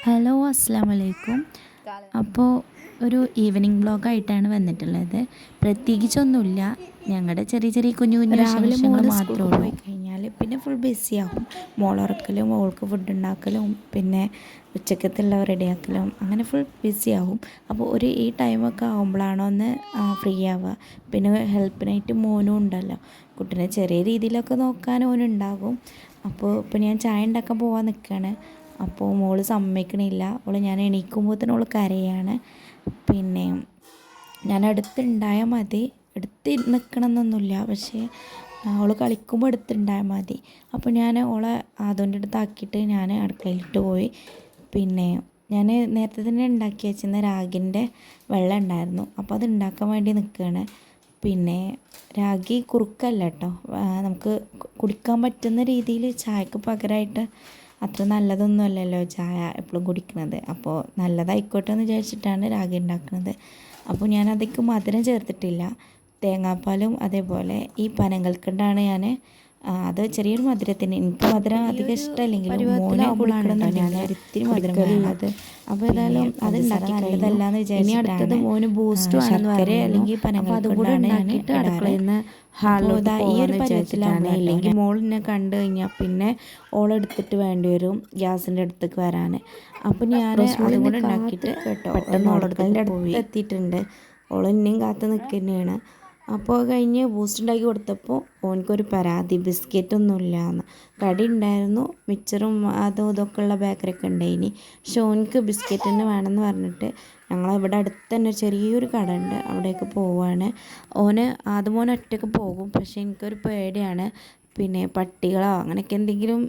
Hello അസ്സാം വലൈക്കും. അപ്പോൾ ഒരു ഈവനിങ് വ്ളോഗായിട്ടാണ് വന്നിട്ടുള്ളത്. പ്രത്യേകിച്ചൊന്നുമില്ല, ഞങ്ങളുടെ ചെറിയ ചെറിയ കുഞ്ഞു കുഞ്ഞു രാവിലെ വിശേഷങ്ങൾ മോള് മാത്രമേ സ്കൂളിൽ ഉള്ളൂ. പോയി കഴിഞ്ഞാൽ പിന്നെ ഫുൾ ബിസിയാവും. മോളുറക്കലും മോൾക്ക് ഫുഡ് ഉണ്ടാക്കലും പിന്നെ ഉച്ചക്കത്തുള്ള റെഡിയാക്കലും അങ്ങനെ ഫുൾ ബിസിയാവും. അപ്പോൾ ഈ ടൈമൊക്കെ ആകുമ്പോഴാണ് ഒന്ന് ഫ്രീ ആവുക. പിന്നെ ഹെൽപ്പിനായിട്ട് മോനും ഉണ്ടല്ലോ, കുട്ടീനെ ചെറിയ രീതിയിലൊക്കെ നോക്കാൻ ഓനുണ്ടാകും. അപ്പോൾ ഇപ്പോൾ ഞാൻ ചായ ഉണ്ടാക്കാൻ പോകാൻ നിൽക്കുകയാണ്. അപ്പോൾ മോള് സമ്മതിക്കണില്ല. ഞാൻ എണീക്കുമ്പോഴത്തേനും ഓൾ കരയാണ്. പിന്നെ ഞാൻ അടുത്തുണ്ടായാൽ മതി, എടുത്ത് നിൽക്കണമെന്നൊന്നുമില്ല, പക്ഷേ അവൾ കളിക്കുമ്പോൾ എടുത്തുണ്ടായാൽ മതി. അപ്പോൾ ഞാൻ ഓളെ അതുകൊണ്ട് അടുത്താക്കിയിട്ട് ഞാൻ അടുക്കളയിലിട്ട് പോയി. പിന്നെ ഞാൻ നേരത്തെ തന്നെ ഉണ്ടാക്കി വെച്ചിരുന്ന രാഗിൻ്റെ വെള്ളം ഉണ്ടായിരുന്നു, അപ്പോൾ അത് ഉണ്ടാക്കാൻ വേണ്ടി നിൽക്കുകയാണ്. പിന്നെ രാഗി കുറുക്കല്ല കേട്ടോ, നമുക്ക് കുടിക്കാൻ പറ്റുന്ന രീതിയിൽ ചായക്ക് പകരമായിട്ട് അത്ര നല്ലതൊന്നും അല്ലല്ലോ ചായ എപ്പോഴും കുടിക്കുന്നത്. അപ്പോൾ നല്ലതായിക്കോട്ടെ എന്ന് വിചാരിച്ചിട്ടാണ് രാഗി ഉണ്ടാക്കുന്നത്. അപ്പോൾ ഞാൻ അതിലേക്ക് മധുരം ചേർത്തിട്ടില്ല, തേങ്ങാപ്പാലും അതേപോലെ ഈ പനങ്കൽക്കണ്ടാണ് ഞാൻ അത് ചെറിയൊരു മധുരത്തിന്. എനിക്ക് മധുരം അധികം ഇഷ്ടമല്ലെങ്കിലും മോനെ കുടിക്കണമെന്ന് ഞാൻ ഒരിത്തിരി മധുരം വേണ്ടത്. അപ്പോൾ ഏതായാലും അത് ഉണ്ടാക്കി നല്ലതല്ലാന്ന് വിചാരിച്ചിട്ടാണ് മോന് ബൂസ്റ്റ് ശർക്കര അല്ലെങ്കിൽ പനങ്കൽക്കണ്ടാണ് ഞാൻ അടുക്കളയിൽ നിന്ന് ഹാളിലോട്ട് ഈ ഒരു പരുവത്തിലാണ്. ഇല്ലെങ്കിൽ മോളിനെ കണ്ടു കഴിഞ്ഞാൽ പിന്നെ ഓളെടുത്തിട്ട് വേണ്ടി വരും ഗ്യാസിൻ്റെ അടുത്തേക്ക് വരാൻ. അപ്പോൾ ഞാൻ അതും കൂടെ ഉണ്ടാക്കിയിട്ട് പെട്ടെന്ന് ഓളെടുക്കലിൻ്റെ അടുത്ത് എത്തിയിട്ടുണ്ട്. ഓൾ ഇനിയും കാത്ത് നിൽക്കുന്നതാണ്. അപ്പോൾ കഴിഞ്ഞ് ബൂസ്റ്റ് ഉണ്ടാക്കി കൊടുത്തപ്പോൾ ഓനിക്കൊരു പരാതി, ബിസ്ക്കറ്റൊന്നുമില്ല എന്ന്. കടി ഉണ്ടായിരുന്നു, മിച്ചറും അതും ഇതൊക്കെ ഉള്ള ബേക്കറിയൊക്കെ ഉണ്ടായിനി, പക്ഷെ ഓനിക്ക് ബിസ്ക്കറ്റ് തന്നെ വേണമെന്ന് പറഞ്ഞിട്ട് ഞങ്ങളിവിടെ അടുത്ത് തന്നെ ചെറിയൊരു കട ഉണ്ട്, അവിടേക്ക് പോവുകയാണ്. ആദ്യം മോൻ ഒറ്റയ്ക്ക് പോകും, പക്ഷേ എനിക്കൊരു പേടിയാണ്, പിന്നെ പട്ടികളോ അങ്ങനെയൊക്കെ എന്തെങ്കിലും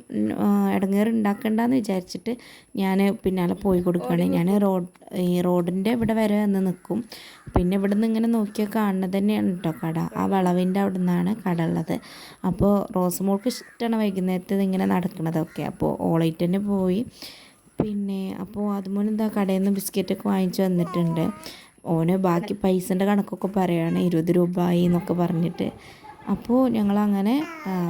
ഇടങ്ങേറ് ഉണ്ടാക്കണ്ടെന്ന് വിചാരിച്ചിട്ട് ഞാൻ പിന്നാലെ പോയി കൊടുക്കുകയാണ്. ഞാൻ റോഡിൻ്റെ ഇവിടെ വരെ വന്ന് നിൽക്കും. പിന്നെ ഇവിടെ നിന്ന് ഇങ്ങനെ നോക്കിയാൽ കാണുന്നത് തന്നെയാണ് കേട്ടോ കട. ആ വളവിൻ്റെ അവിടെ നിന്നാണ് കട ഉള്ളത്. അപ്പോൾ റോസ്മോൾക്ക് ഇഷ്ടമാണ് വൈകുന്നേരത്ത് ഇങ്ങനെ നടക്കുന്നതൊക്കെ. അപ്പോൾ ഓളായിട്ട് തന്നെ പോയി. പിന്നെ അപ്പോൾ അതുപോലെ എന്താ കടയിൽ നിന്ന് ബിസ്ക്കറ്റൊക്കെ വാങ്ങിച്ച് വന്നിട്ടുണ്ട്. ഓന് ബാക്കി പൈസൻ്റെ കണക്കൊക്കെ പറയുകയാണ്, 20 രൂപ ആയി എന്നൊക്കെ പറഞ്ഞിട്ട്. അപ്പോൾ ഞങ്ങളങ്ങനെ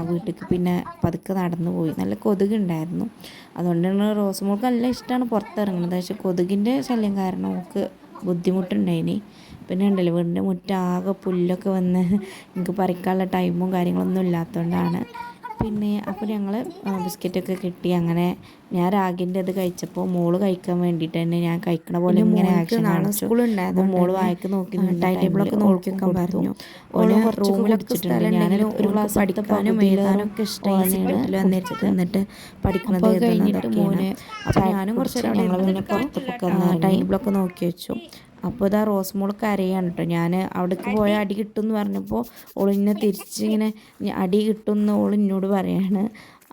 വീട്ടിലേക്ക് പിന്നെ പതുക്കെ നടന്നു പോയി. നല്ല കൊതുകുണ്ടായിരുന്നു, അതുകൊണ്ടാണ് റോസ്മോൾക്ക് നല്ല ഇഷ്ടമാണ് പുറത്തിറങ്ങുന്നത്, പക്ഷേ കൊതുകിൻ്റെ ശല്യം കാരണം നമുക്ക് ബുദ്ധിമുട്ടുണ്ടായിനി. പിന്നെ ഉണ്ടല്ലോ വീടിൻ്റെ മുറ്റാകെ പുല്ലൊക്കെ വന്ന് എനിക്ക് പറിക്കാനുള്ള ടൈമും കാര്യങ്ങളൊന്നും ഇല്ലാത്തതുകൊണ്ടാണ്. പിന്നെ അപ്പോൾ ഞങ്ങൾ ബിസ്ക്കറ്റൊക്കെ കിട്ടി. അങ്ങനെ ഞാൻ രാഗിൻ്റെ അത് കഴിച്ചപ്പോൾ മോള് കഴിക്കാൻ വേണ്ടിയിട്ട് തന്നെ ഞാൻ കഴിക്കണ പോലെ ഇങ്ങനെ ആക്ഷൻ കാണിച്ചു. അപ്പോൾ മോള് വായിക്ക് നോക്കി ടൈം ടേബിളൊക്കെ നോക്കിയൊക്കെ പറഞ്ഞു. ഓള് റൂമിലൊക്കെ കുടിച്ചിട്ടുണ്ട്. ഞാൻ ഒരു ക്ലാസ് പഠിക്കാനും എഴുതാനും ഒക്കെ ഇഷ്ടമാണ് എന്നിട്ട് പഠിക്കുന്നത് കഴിഞ്ഞിട്ട് മോന്. അപ്പോൾ ഞാനും കുറച്ച് ഞങ്ങൾ പിന്നെ പുറത്തൊക്കെ ടൈം ടേബിളൊക്കെ നോക്കി വെച്ചു. അപ്പോൾ ഇതാ റോസ്മോൾ കരയാണ് കേട്ടോ. ഞാൻ അവിടേക്ക് പോയാൽ അടി കിട്ടും എന്ന് പറഞ്ഞപ്പോൾ ഓളിന്നെ തിരിച്ചിങ്ങനെ അടി കിട്ടും എന്ന് ഓൾ എന്നോട് പറയാണ്.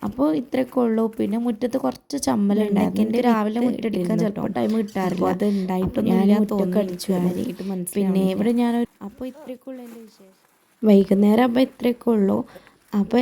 അപ്പോൾ ഇത്രയൊക്കെ ഉള്ളൂ. പിന്നെ മുറ്റത്ത് കുറച്ച് ചമ്മലുണ്ടായിരുന്നു. എനിക്ക് രാവിലെ മുറ്റടിക്കാൻ ചിലപ്പോൾ ടൈം കിട്ടാറില്ല, അത് ഉണ്ടായിട്ട് ഞാൻ മുറ്റൊക്കെ അടിച്ചു വാരി. പിന്നെ ഇവിടെ അപ്പോൾ ഇത്രയൊക്കെ ഉള്ളൂ എൻ്റെ വിശേഷം. വൈകുന്നേരം അപ്പോൾ ഇത്രയൊക്കെ ഉള്ളൂ. അപ്പോൾ